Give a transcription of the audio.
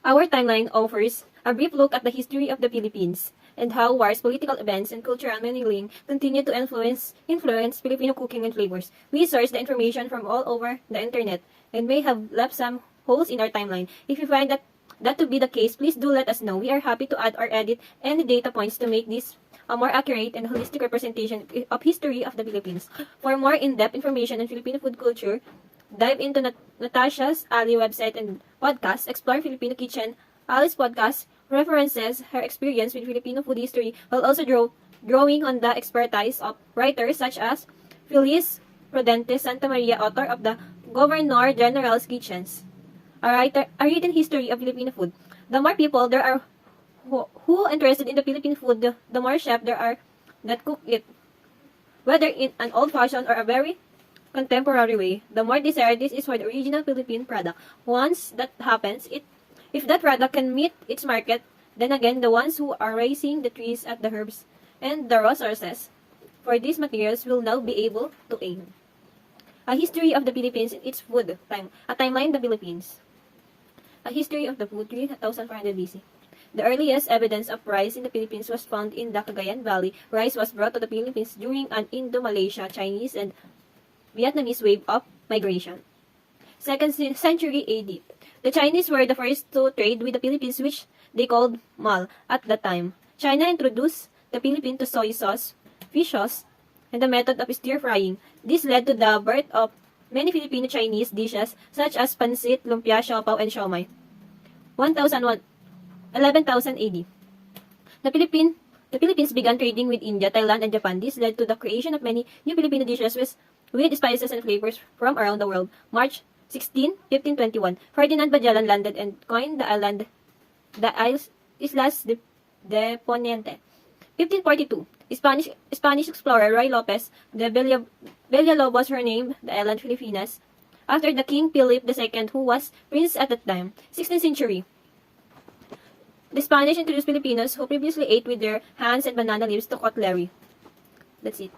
Our timeline offers a brief look at the history of the Philippines and how wars, political events, and cultural mingling continue to influence Filipino cooking and flavors. We source the information from all over the internet and may have left some holes in our timeline. If you find that to be the case, please do let us know. We are happy to add or edit any data points to make this a more accurate and holistic representation of history of the Philippines. For more in-depth information on Filipino food culture, dive into Natasha's Ali website and podcast, Explore Filipino Kitchen. Ali's podcast references her experience with Filipino food history while also drawing on the expertise of writers such as Feliz Prudente Santa Maria, author of the Governor General's Kitchens, a written history of Filipino food. The more people there are who interested in the Philippine food, the more chefs there are that cook it, whether in an old-fashioned or a very contemporary way. The more desired this is for the original Philippine product. Once that happens, if that product can meet its market, then again, the ones who are raising the trees at the herbs and the resources for these materials will now be able to aim. A history of the Philippines in its food time. A timeline of the Philippines. A history of the food 3,400 BC. The earliest evidence of rice in the Philippines was found in the Cagayan Valley. Rice was brought to the Philippines during an Indo-Malaysia, Chinese, and Vietnamese wave of migration. 2nd century AD. The Chinese were the first to trade with the Philippines, which they called mal at the time. China introduced the Philippines to soy sauce, fish sauce, and the method of stir-frying. This led to the birth of many Filipino-Chinese dishes such as pancit, lumpia, siopaw, and siomai. 11,000 AD. The Philippines began trading with India, Thailand, and Japan. This led to the creation of many new Filipino dishes with spices and flavors from around the world. March 16, 1521, Ferdinand Magellan landed and coined the Islas de Poniente. 1542, Spanish explorer Roy Lopez de Villalobos renamed the island Filipinas after the King Philip II, who was prince at that time. 16th century, the Spanish introduced Filipinos who previously ate with their hands and banana leaves to cutlery. That's it.